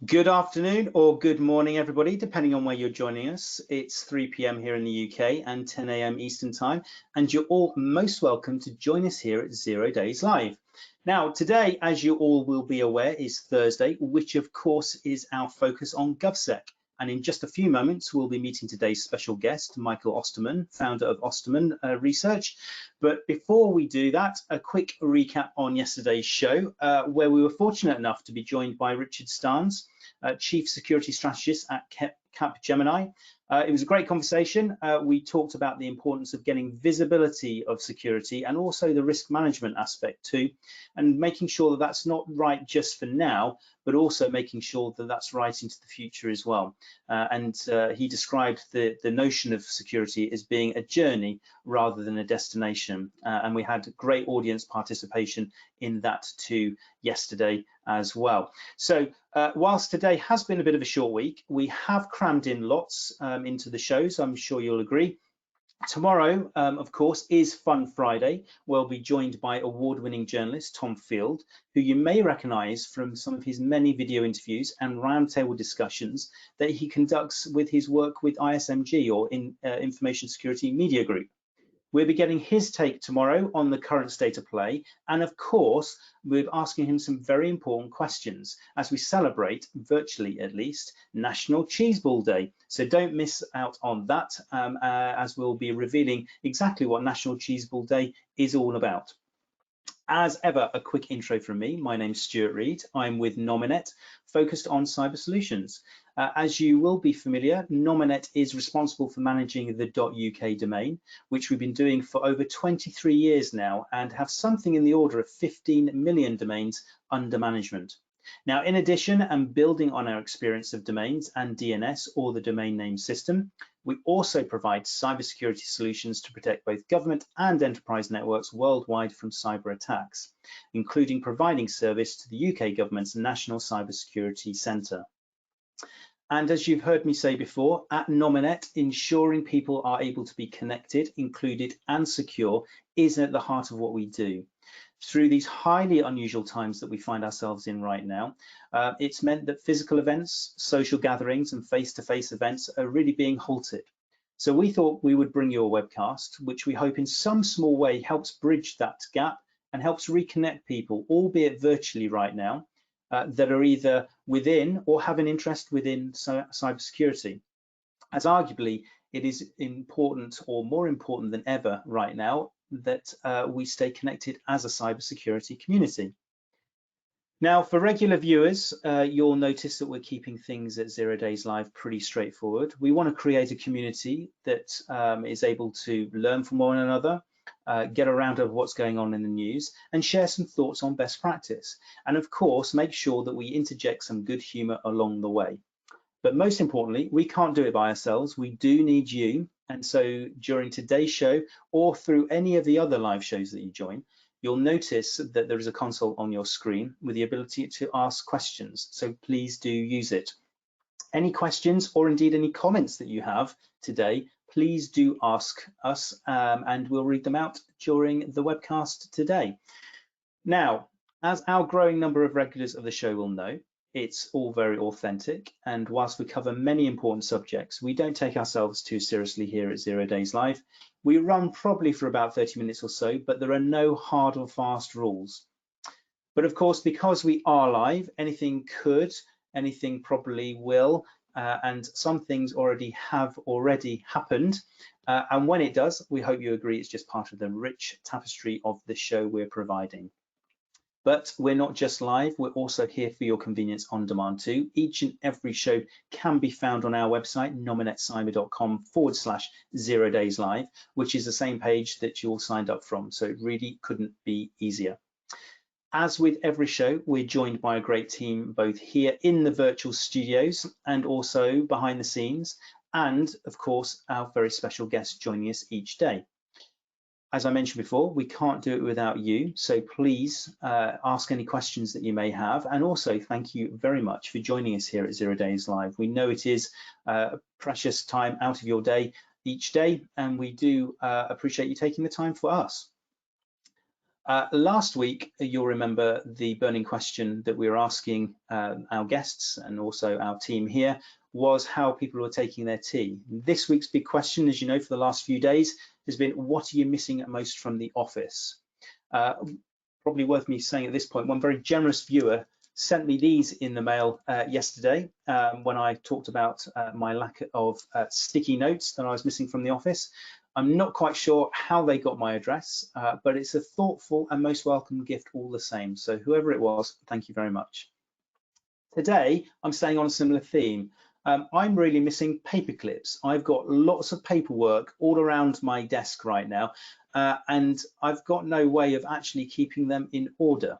Good afternoon or good morning, everybody, depending on where you're joining us. It's 3 p.m. here in the UK and 10 a.m. Eastern Time, and you're all most welcome to join us here at 0 Days Live. Now, today, as you all will be aware, is Thursday, which of course is our focus on GovSec. And in just a few moments, we'll be meeting today's special guest, Michael Osterman, founder of Osterman Research. But before we do that, a quick recap on yesterday's show, where we were fortunate enough to be joined by Richard Starnes, Chief Security Strategist at Capgemini. It was a great conversation. We talked about the importance of getting visibility of security and also the risk management aspect too, and making sure that that's not right just for now, but also making sure that that's right into the future as well. He described the notion of security as being a journey rather than a destination. And we had great audience participation in that too yesterday as well. So whilst today has been a bit of a short week, we have crammed in lots into the shows, I'm sure you'll agree. Tomorrow, of course, is Fun Friday. We'll be joined by award-winning journalist Tom Field, who you may recognise from some of his many video interviews and roundtable discussions that he conducts with his work with ISMG, or Information Security Media Group. We'll be getting his take tomorrow on the current state of play, and of course, we're asking him some very important questions as we celebrate, virtually at least, National Cheese Ball Day. So don't miss out on that, as we'll be revealing exactly what National Cheese Ball Day is all about. As ever, a quick intro from me. My name's Stuart Reed. I'm with Nominet, focused on cyber solutions. As you will be familiar, Nominet is responsible for managing the .uk domain, which we've been doing for over 23 years now and have something in the order of 15 million domains under management. Now, in addition, and building on our experience of domains and DNS, or the domain name system, we also provide cybersecurity solutions to protect both government and enterprise networks worldwide from cyber attacks, including providing service to the UK government's National Cybersecurity Centre. And as you've heard me say before, at Nominet, ensuring people are able to be connected, included and secure is at the heart of what we do. Through these highly unusual times that we find ourselves in right now, it's meant that physical events, social gatherings and face-to-face events are really being halted. So we thought we would bring you a webcast, which we hope in some small way helps bridge that gap and helps reconnect people, albeit virtually right now, that are either within or have an interest within cybersecurity, as arguably it is important, or more important than ever right now, that we stay connected as a cybersecurity community. Now, for regular viewers, you'll notice that we're keeping things at 0 Days Live pretty straightforward. We want to create a community that is able to learn from one another, get a round of what's going on in the news, and share some thoughts on best practice. And of course, make sure that we interject some good humour along the way. But most importantly, we can't do it by ourselves. We do need you. And so during today's show, or through any of the other live shows that you join, you'll notice that there is a console on your screen with the ability to ask questions. So please do use it. Any questions or indeed any comments that you have today, please do ask us and we'll read them out during the webcast today. Now, as our growing number of regulars of the show will know, it's all very authentic, and whilst we cover many important subjects, we don't take ourselves too seriously here at 0 Days Live. We run probably for about 30 minutes or so, but there are no hard or fast rules. But of course, because we are live, anything could, anything probably will, and some things have already happened. And when it does, we hope you agree it's just part of the rich tapestry of the show we're providing. But we're not just live, we're also here for your convenience on demand too. Each and every show can be found on our website, nominetcyber.com/0 Days Live, which is the same page that you all signed up from. So it really couldn't be easier. As with every show, we're joined by a great team, both here in the virtual studios and also behind the scenes. And of course, our very special guests joining us each day. As I mentioned before, we can't do it without you, so please ask any questions that you may have, and also thank you very much for joining us here at 0 Days Live. We know it is a precious time out of your day each day, and we do appreciate you taking the time for us. Last week, you'll remember the burning question that we were asking our guests and also our team here was how people were taking their tea. This week's big question, as you know, for the last few days has been, what are you missing most from the office? Probably worth me saying at this point, one very generous viewer sent me these in the mail yesterday when I talked about my lack of sticky notes that I was missing from the office. I'm not quite sure how they got my address, but it's a thoughtful and most welcome gift all the same. So whoever it was, thank you very much. Today, I'm staying on a similar theme. I'm really missing paper clips. I've got lots of paperwork all around my desk right now, and I've got no way of actually keeping them in order.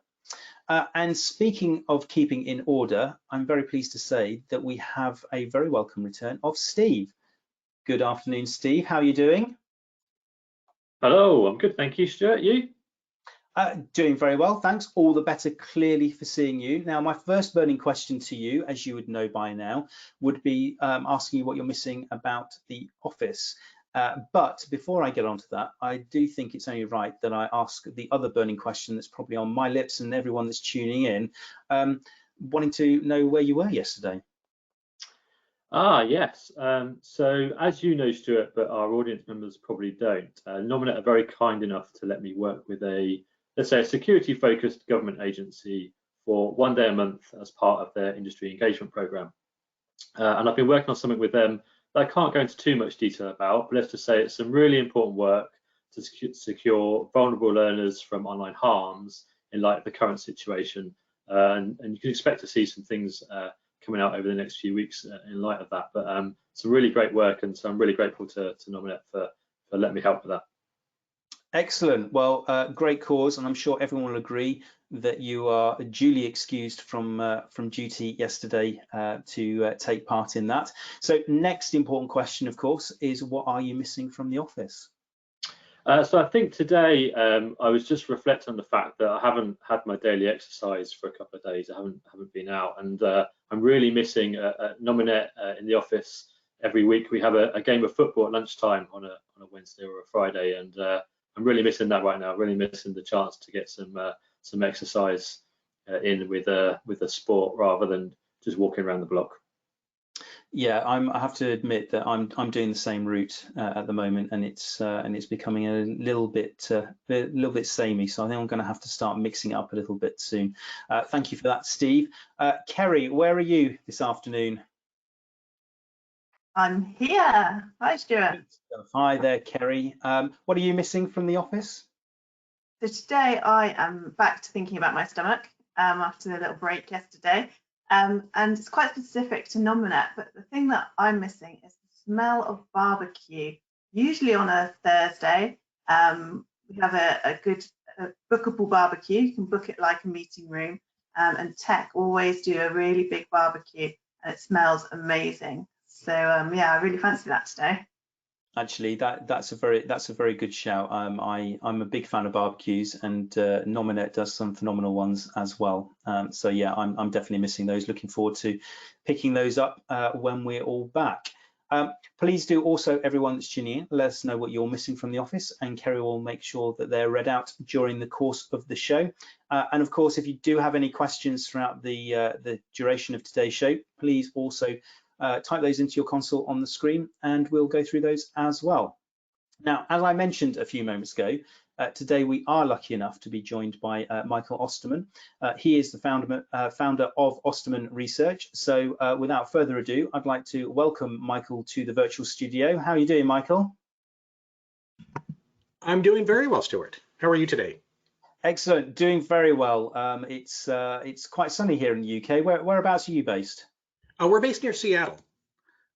And speaking of keeping in order, I'm very pleased to say that we have a very welcome return of Steve. Good afternoon, Steve. How are you doing? Hello, I'm good, thank you, Stuart. You? Doing very well, thanks. All the better, clearly, for seeing you. Now, my first burning question to you, as you would know by now, would be asking you what you're missing about the office. But before I get onto that, I do think it's only right that I ask the other burning question that's probably on my lips and everyone that's tuning in, wanting to know where you were yesterday. Yes. So as you know, Stuart, but our audience members probably don't, Nominet are very kind enough to let me work with let's say, a security-focused government agency for one day a month as part of their industry engagement program. And I've been working on something with them that I can't go into too much detail about, but let's just say it's some really important work to secure vulnerable learners from online harms in light of the current situation. And you can expect to see some things coming out over the next few weeks in light of that. But some really great work, and so I'm really grateful to Nominet for letting me help with that. Excellent. Well, great cause, and I'm sure everyone will agree that you are duly excused from duty yesterday to take part in that. So next important question, of course, is what are you missing from the office? So I think today I was just reflecting on the fact that I haven't had my daily exercise for a couple of days. I haven't been out, and I'm really missing Nominet in the office. Every week we have a game of football at lunchtime on a Wednesday or a Friday, and I'm really missing that right now. Really missing the chance to get some exercise in with a sport rather than just walking around the block. Yeah, I have to admit that I'm doing the same route at the moment, and it's becoming a little bit samey. So I think I'm going to have to start mixing it up a little bit soon. Thank you for that, Steve. Kerry, where are you this afternoon? I'm here. Hi, Stuart. Hi there, Kerry. What are you missing from the office? So today I am back to thinking about my stomach after the little break yesterday. And it's quite specific to Nominet, but the thing that I'm missing is the smell of barbecue. Usually on a Thursday, we have a good bookable barbecue. You can book it like a meeting room, and tech always do a really big barbecue, and it smells amazing. So yeah, I really fancy that today. Actually, that's a very good shout. I'm a big fan of barbecues, and Nominet does some phenomenal ones as well. So yeah, I'm definitely missing those. Looking forward to picking those up when we're all back. Please do also, everyone that's tuning in, let us know what you're missing from the office, and Kerry will make sure that they're read out during the course of the show. And of course, if you do have any questions throughout the duration of today's show, please also type those into your console on the screen, and we'll go through those as well. Now, as I mentioned a few moments ago, today we are lucky enough to be joined by Michael Osterman. He is the founder of Osterman Research. So without further ado, I'd like to welcome Michael to the virtual studio. How are you doing, Michael? I'm doing very well, Stuart. How are you today? Excellent, doing very well. It's quite sunny here in the UK. Whereabouts are you based? We're based near Seattle,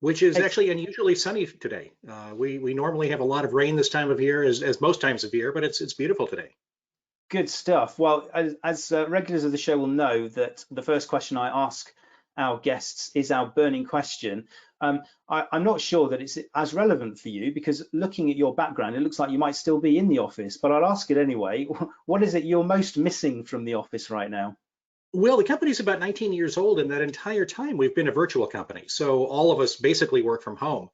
which is actually unusually sunny today. We normally have a lot of rain this time of year, as most times of year, but it's beautiful today. Good stuff. Well, as regulars of the show will know, that the first question I ask our guests is our burning question. I'm not sure that it's as relevant for you, because looking at your background, it looks like you might still be in the office, but I'll ask it anyway. What is it you're most missing from the office right now? Well, the company's about 19 years old, and that entire time we've been a virtual company. So all of us basically work from home.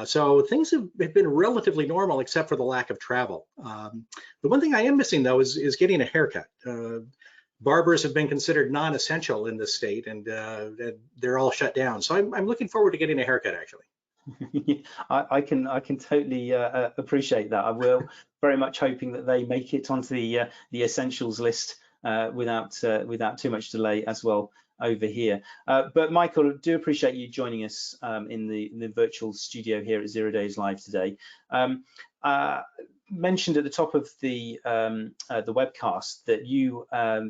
So things have been relatively normal except for the lack of travel. The one thing I am missing though is getting a haircut. Barbers have been considered non-essential in this state, and they're all shut down. So I'm looking forward to getting a haircut, actually. I can totally appreciate that. I will very much hoping that they make it onto the essentials list without too much delay as well over here. But Michael, do appreciate you joining us in the virtual studio here at Days Live today. Mentioned at the top of the webcast that you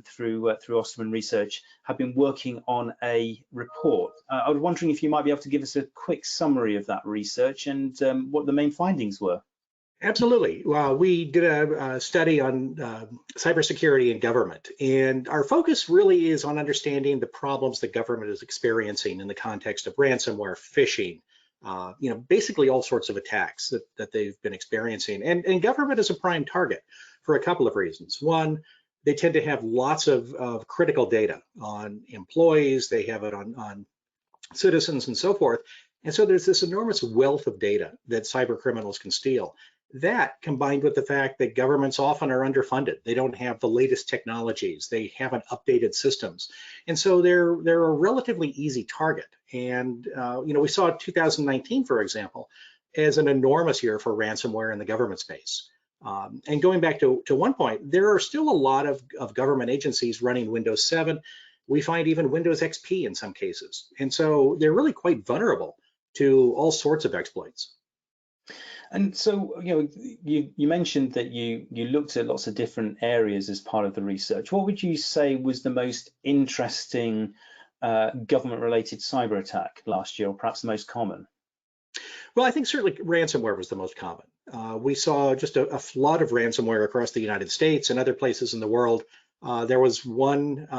through Osterman Research have been working on a report. I was wondering if you might be able to give us a quick summary of that research and what the main findings were. Absolutely. Well, we did a study on cybersecurity in government, and our focus really is on understanding the problems the government is experiencing in the context of ransomware, phishing, basically all sorts of attacks that they've been experiencing. And government is a prime target for a couple of reasons. One, they tend to have lots of critical data on employees, they have it on citizens and so forth. And so there's this enormous wealth of data that cyber criminals can steal. That, combined with the fact that governments often are underfunded, they don't have the latest technologies, they haven't updated systems, and so they're a relatively easy target. And we saw 2019, for example, as an enormous year for ransomware in the government space. And going back to one point, there are still a lot of government agencies running Windows 7. We find even Windows XP in some cases, and so they're really quite vulnerable to all sorts of exploits. And so, you mentioned that you looked at lots of different areas as part of the research. What would you say was the most interesting government-related cyber attack last year, or perhaps the most common? Well, I think certainly ransomware was the most common. We saw just a flood of ransomware across the United States and other places in the world. There was one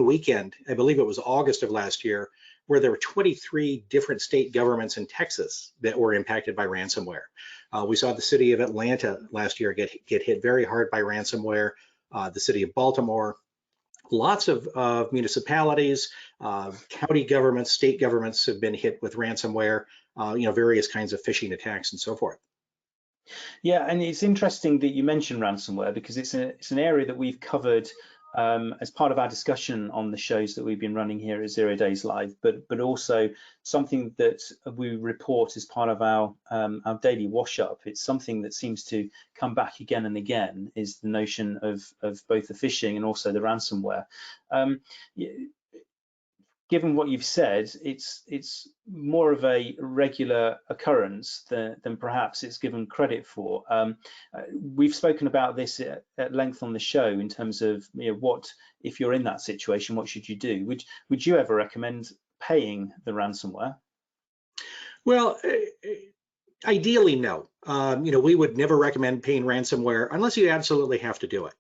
weekend, I believe it was August of last year, where there were 23 different state governments in Texas that were impacted by ransomware. We saw the city of Atlanta last year get hit very hard by ransomware, the city of Baltimore, lots of municipalities, county governments, state governments have been hit with ransomware, various kinds of phishing attacks and so forth. Yeah, and it's interesting that you mentioned ransomware because it's an area that we've covered as part of our discussion on the shows that we've been running here at 0 Days Live, but also something that we report as part of our daily wash up. It's something that seems to come back again and again, is the notion of both the phishing and also the ransomware. Given what you've said, it's more of a regular occurrence than perhaps it's given credit for. We've spoken about this at length on the show in terms of what, if you're in that situation, what should you do? Would you ever recommend paying the ransomware? Well, ideally, no. We would never recommend paying ransomware unless you absolutely have to do it.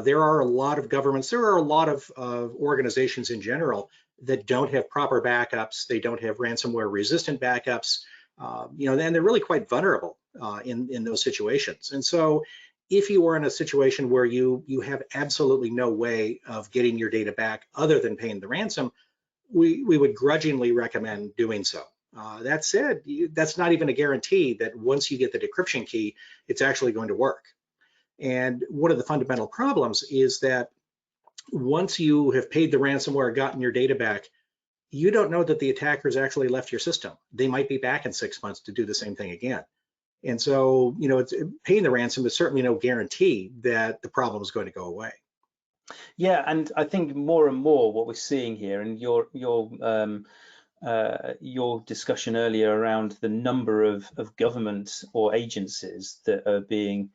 There are a lot of governments, there are a lot of organizations in general that don't have proper backups. They don't have ransomware resistant backups, and they're really quite vulnerable in those situations. And so if you are in a situation where you have absolutely no way of getting your data back other than paying the ransom, we would grudgingly recommend doing so. That said, that's not even a guarantee that once you get the decryption key, it's actually going to work. And one of the fundamental problems is that once you have paid the ransomware, gotten your data back, you don't know that the attackers actually left your system. They might be back in 6 months to do the same thing again. And so, paying the ransom is certainly no guarantee that the problem is going to go away. Yeah, and I think more and more what we're seeing here, and your discussion earlier around the number of government or agencies that are being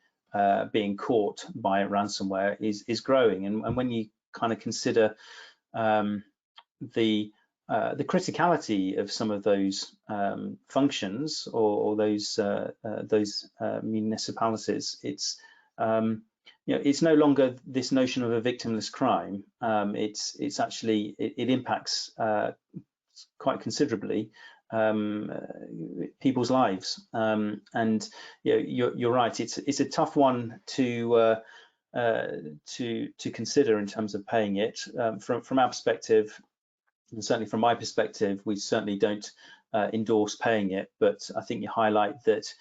caught by ransomware is growing, and when you kind of consider the criticality of some of those functions or those municipalities, it's it's no longer this notion of a victimless crime. It's actually it impacts quite considerably people's lives, and you're right. It's a tough one to consider in terms of paying it. From our perspective, and certainly from my perspective, we certainly don't endorse paying it, but I think you highlight that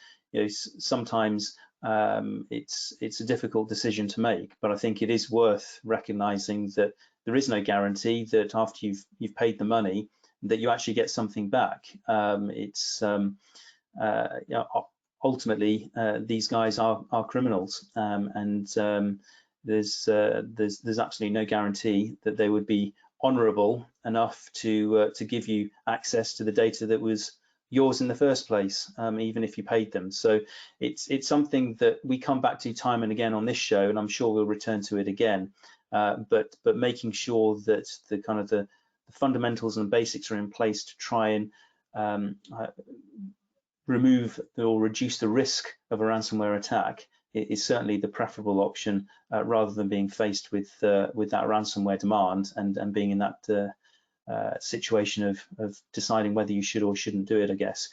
sometimes it's a difficult decision to make, but I think it is worth recognizing that there is no guarantee that after you've paid the money that you actually get something back. Ultimately these guys are criminals, and there's absolutely no guarantee that they would be honorable enough to give you access to the data that was yours in the first place, even if you paid them. So it's something that we come back to time and again on this show, and I'm sure we'll return to it again. But making sure that the fundamentals and basics are in place to try and remove or reduce the risk of a ransomware attack is certainly the preferable option, rather than being faced with that ransomware demand and being in that situation of deciding whether you should or shouldn't do it, I guess.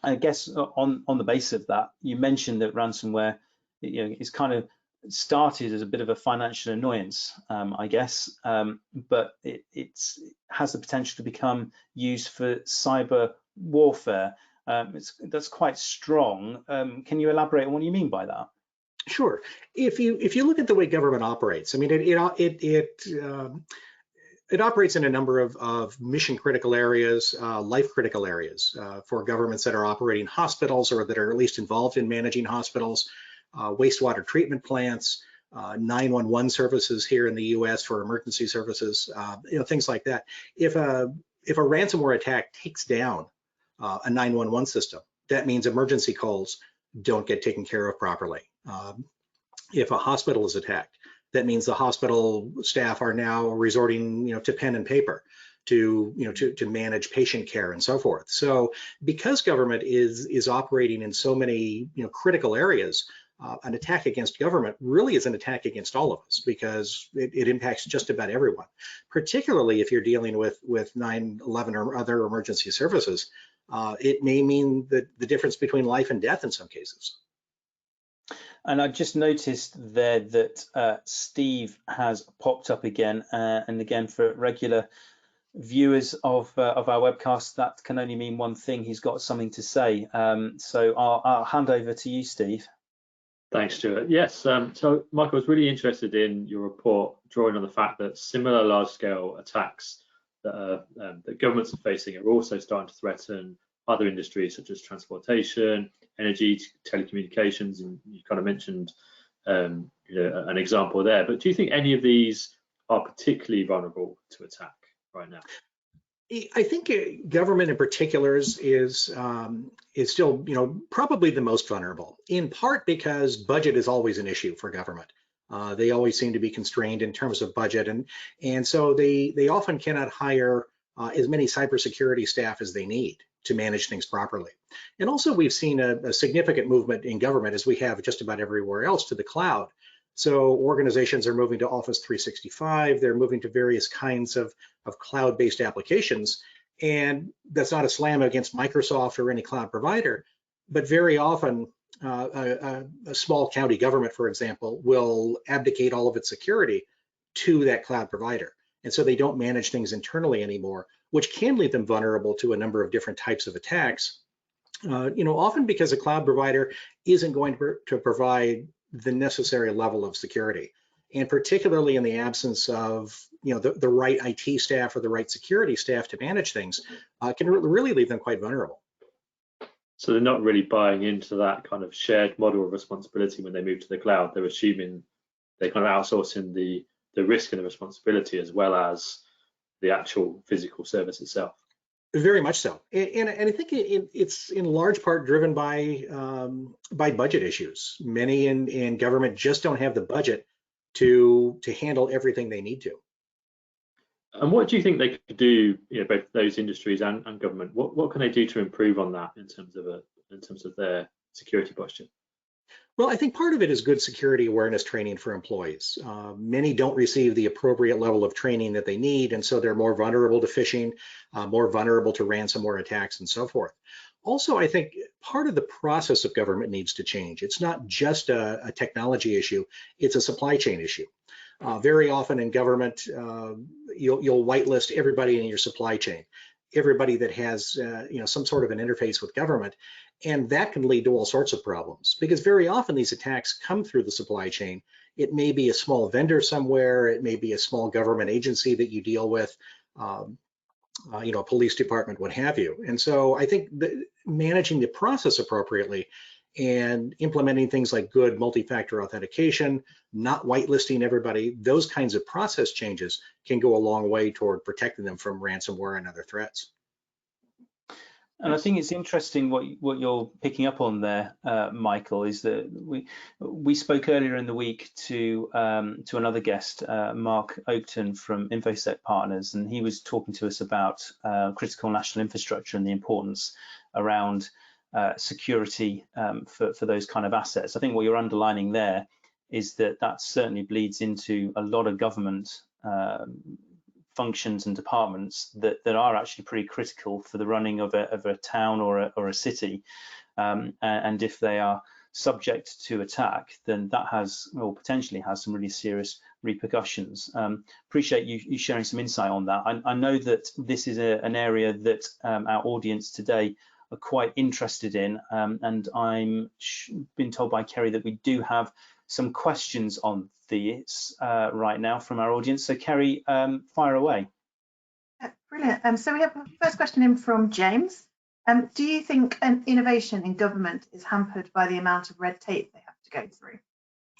I guess on the basis of that, you mentioned that ransomware, is kind of started as a bit of a financial annoyance, I guess, but it has the potential to become used for cyber warfare. That's quite strong. Can you elaborate on what you mean by that? Sure. If you look at the way government operates, I mean, it operates in a number of mission critical areas, life critical areas for governments that are operating hospitals or that are at least involved in managing hospitals, wastewater treatment plants, 911 services here in the US for emergency services, things like that. If a ransomware attack takes down a 911 system, that means emergency calls don't get taken care of properly. If a hospital is attacked, that means the hospital staff are now resorting, to pen and paper to manage patient care and so forth. So because government is operating in so many critical areas, an attack against government really is an attack against all of us, because it impacts just about everyone, particularly if you're dealing with 9/11 or other emergency services. It may mean the difference between life and death in some cases. And I just noticed there that Steve has popped up again, and again, for regular viewers of our webcast, that can only mean one thing: he's got something to say. So I'll hand over to you, Steve. Thanks, Stuart. Yes, so Michael, I was really interested in your report drawing on the fact that similar large-scale attacks that governments are facing are also starting to threaten other industries such as transportation, energy, telecommunications, and you kind of mentioned an example there. But do you think any of these are particularly vulnerable to attack right now? I think government in particular is still, probably the most vulnerable, in part because budget is always an issue for government. They always seem to be constrained in terms of budget, and so they often cannot hire as many cybersecurity staff as they need to manage things properly. And also we've seen a significant movement in government, as we have just about everywhere else, to the cloud. So organizations are moving to Office 365, they're moving to various kinds of cloud-based applications. And that's not a slam against Microsoft or any cloud provider, but very often a small county government, for example, will abdicate all of its security to that cloud provider. And so they don't manage things internally anymore, which can leave them vulnerable to a number of different types of attacks. Often because a cloud provider isn't going to provide the necessary level of security, and particularly in the absence of the right IT staff or the right security staff to manage things, can really leave them quite vulnerable. So they're not really buying into that kind of shared model of responsibility when they move to the cloud. They're assuming they're kind of outsourcing the risk and the responsibility as well as the actual physical service itself. Very much so, and I think it's in large part driven by budget issues. Many in government just don't have the budget to handle everything they need to. And what do you think they could do, both those industries and government? What can they do to improve on that in terms of their security posture? Well, I think part of it is good security awareness training for employees. Many don't receive the appropriate level of training that they need, and so they're more vulnerable to phishing, more vulnerable to ransomware attacks, and so forth. Also, I think part of the process of government needs to change. It's not just a technology issue, it's a supply chain issue. Very often in government, you'll whitelist everybody in your supply chain. everybody that has some sort of an interface with government, and that can lead to all sorts of problems because very often these attacks come through the supply chain. It may be a small vendor somewhere, it may be a small government agency that you deal with, a police department, what have you. And so I think that managing the process appropriately and implementing things like good multi-factor authentication, not whitelisting everybody, those kinds of process changes can go a long way toward protecting them from ransomware and other threats. And I think it's interesting what you're picking up on there, Michael, is that we spoke earlier in the week to another guest, Mark Oakton from InfoSec Partners, and he was talking to us about critical national infrastructure and the importance around security for those kind of assets. I think what you're underlining there is that certainly bleeds into a lot of government functions and departments that are actually pretty critical for the running of a town or a city, and if they are subject to attack, then that potentially has some really serious repercussions. Appreciate you sharing some insight on that. I know that this is an area that our audience today are quite interested in, and I'm been told by Kerry that we do have some questions on this right now from our audience. So Kerry, fire away. Brilliant. So we have a first question in from James. Do you think innovation in government is hampered by the amount of red tape they have to go through?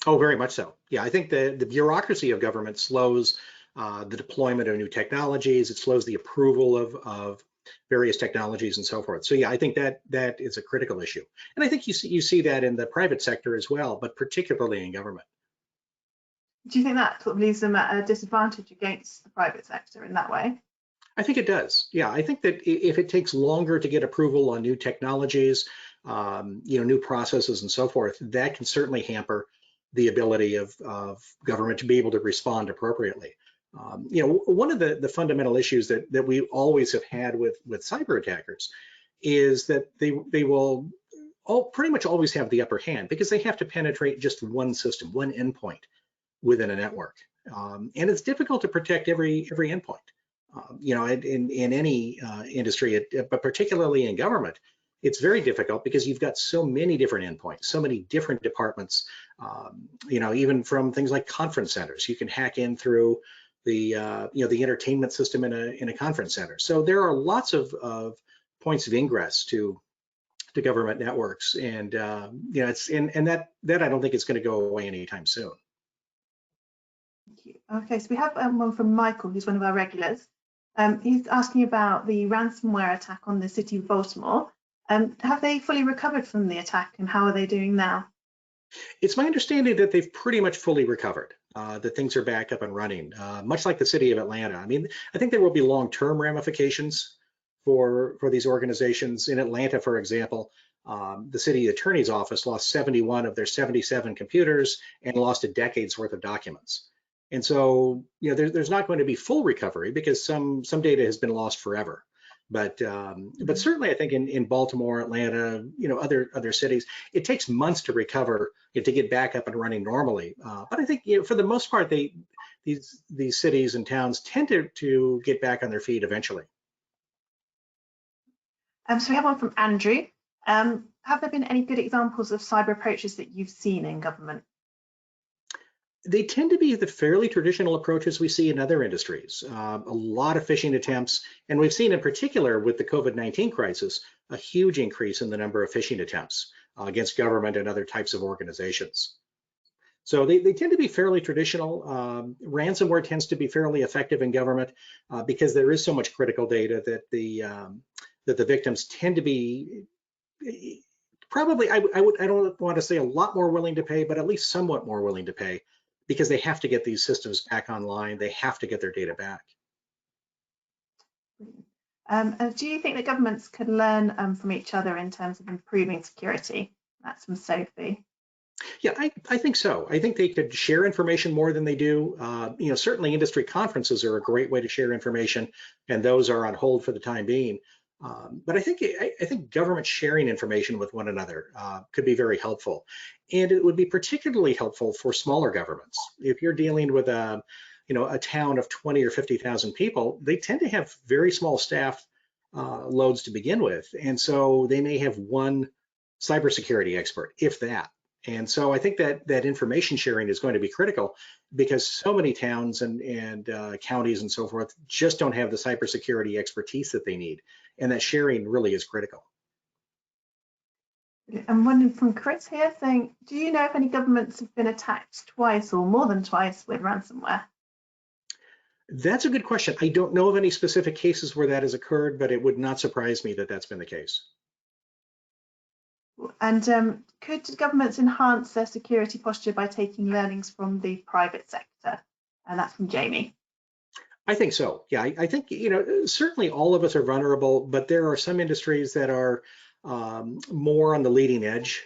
Oh, very much so. Yeah, I think the bureaucracy of government slows the deployment of new technologies. It slows the approval of various technologies and so forth. So yeah, I think that is a critical issue. And I think you see that in the private sector as well, but particularly in government. Do you think that sort of leaves them at a disadvantage against the private sector in that way? I think it does. Yeah, I think that if it takes longer to get approval on new technologies, new processes and so forth, that can certainly hamper the ability of government to be able to respond appropriately. One of the fundamental issues that we always have had with cyber attackers is that they will pretty much always have the upper hand because they have to penetrate just one system, one endpoint within a network, and it's difficult to protect every endpoint. In any industry, but particularly in government, it's very difficult because you've got so many different endpoints, so many different departments. Even from things like conference centers, you can hack in through the entertainment system in a conference center. So there are lots of points of ingress to government networks, and that I don't think it's going to go away anytime soon. Thank you. Okay, so we have one from Michael, who's one of our regulars. He's asking about the ransomware attack on the city of Baltimore. Have they fully recovered from the attack, and how are they doing now? It's my understanding that they've pretty much fully recovered, that things are back up and running, much like the city of Atlanta. I mean, I think there will be long-term ramifications for these organizations. In Atlanta, for example, the city attorney's office lost 71 of their 77 computers and lost a decade's worth of documents. And so, there's not going to be full recovery because some data has been lost forever. But certainly, I think in Baltimore, Atlanta, other cities, it takes months to recover to get back up and running normally. But I think for the most part, these cities and towns tend to get back on their feet eventually. So we have one from Andrew. Have there been any good examples of cyber approaches that you've seen in government? They tend to be the fairly traditional approaches we see in other industries. A lot of phishing attempts, and we've seen in particular with the COVID-19 crisis, a huge increase in the number of phishing attempts against government and other types of organizations. So they tend to be fairly traditional. Ransomware tends to be fairly effective in government because there is so much critical data that the victims tend to be probably, I don't want to say a lot more willing to pay, but at least somewhat more willing to pay, because they have to get these systems back online. They have to get their data back. Do you think that governments can learn from each other in terms of improving security? That's from Sophie. Yeah, I think so. I think they could share information more than they do. Certainly industry conferences are a great way to share information, and those are on hold for the time being. But I think government sharing information with one another could be very helpful, and it would be particularly helpful for smaller governments. If you're dealing with a town of 20 or 50,000 people, they tend to have very small staff loads to begin with. And so they may have one cybersecurity expert, if that. And so I think that information sharing is going to be critical, because so many towns and counties and so forth just don't have the cybersecurity expertise that they need. And that sharing really is critical. I'm wondering from Chris here saying, do you know if any governments have been attacked twice or more than twice with ransomware? That's a good question. I don't know of any specific cases where that has occurred, but it would not surprise me that that's been the case. And could governments enhance their security posture by taking learnings from the private sector? And that's from Jamie. I think so. Yeah, I think, certainly all of us are vulnerable, but there are some industries that are more on the leading edge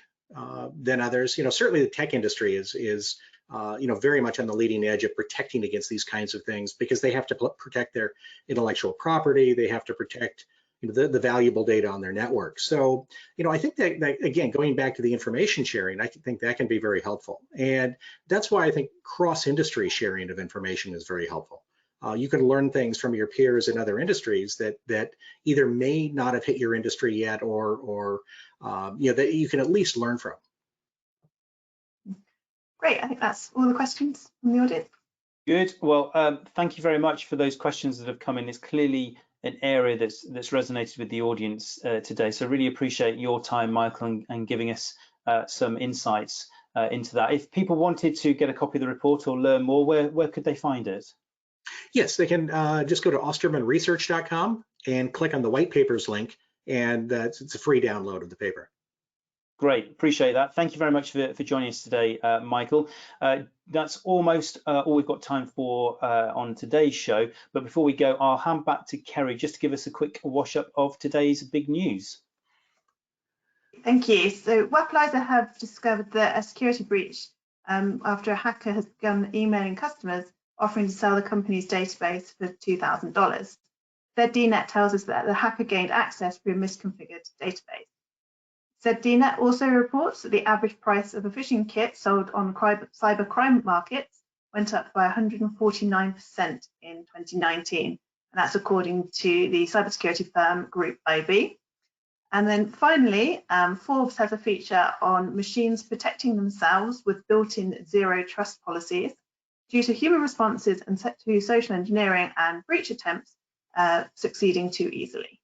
than others. Certainly the tech industry is very much on the leading edge of protecting against these kinds of things, because they have to protect their intellectual property. They have to protect the valuable data on their network. So, I think that again, going back to the information sharing, I think that can be very helpful. And that's why I think cross-industry sharing of information is very helpful. You can learn things from your peers in other industries that either may not have hit your industry yet, or that you can at least learn from. Great, I think that's all the questions from the audience. Good. Well, thank you very much for those questions that have come in. It's clearly an area that's resonated with the audience today. So really appreciate your time, Michael, and giving us some insights into that. If people wanted to get a copy of the report or learn more, where could they find it? Yes, they can just go to ostermanresearch.com and click on the white papers link, and it's a free download of the paper. Great, appreciate that. Thank you very much for joining us today, Michael. That's almost all we've got time for on today's show. But before we go, I'll hand back to Kerry just to give us a quick wash up of today's big news. Thank you. So Webalizer have discovered that a security breach after a hacker has begun emailing customers offering to sell the company's database for $2,000. ZDNet tells us that the hacker gained access through a misconfigured database. ZDNet also reports that the average price of a phishing kit sold on cybercrime markets went up by 149% in 2019. And that's according to the cybersecurity firm Group IB. And then finally, Forbes has a feature on machines protecting themselves with built-in zero trust policies due to human responses and to social engineering and breach attempts succeeding too easily.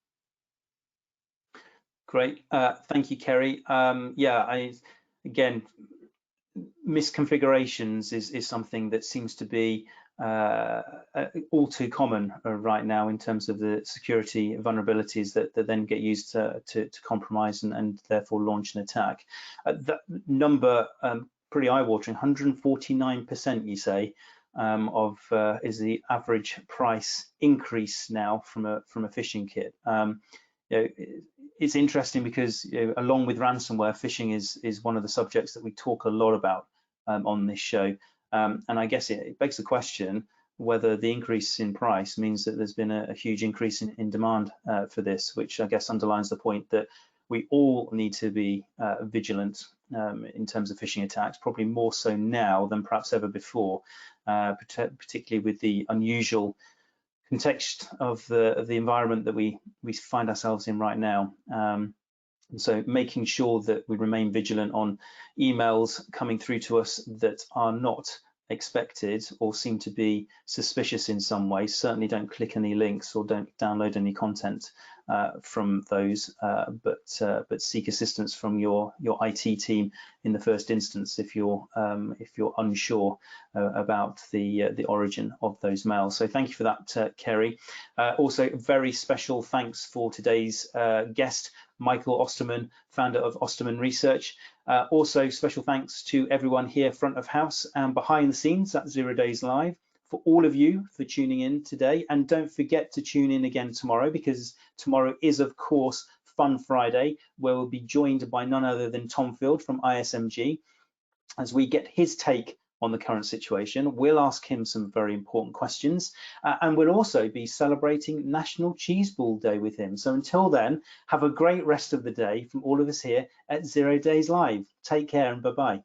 Great, thank you, Kerry. Again, misconfigurations is something that seems to be all too common right now in terms of the security vulnerabilities that then get used to compromise and therefore launch an attack. That number, pretty eye-watering, 149%, you say, is the average price increase now from a phishing kit. It's interesting because along with ransomware, phishing is one of the subjects that we talk a lot about on this show. And I guess it begs the question whether the increase in price means that there's been a huge increase in demand for this, which I guess underlines the point that we all need to be vigilant in terms of phishing attacks, probably more so now than perhaps ever before, particularly with the unusual context of the environment that we find ourselves in right now. And so making sure that we remain vigilant on emails coming through to us that are not expected or seem to be suspicious in some way. Certainly don't click any links or don't download any content from those, but seek assistance from your IT team in the first instance if you're unsure about the origin of those mails. So thank you for that, Kerry. Also, very special thanks for today's guest, Michael Osterman, founder of Osterman Research. Also, special thanks to everyone here front of house and behind the scenes at 0 Days Live, for all of you for tuning in today. And don't forget to tune in again tomorrow, because tomorrow is, of course, Fun Friday, where we'll be joined by none other than Tom Field from ISMG as we get his take on the current situation. We'll ask him some very important questions, and we'll also be celebrating National Cheese Ball Day with him. So until then, have a great rest of the day from all of us here at 0 Days Live. Take care and bye-bye.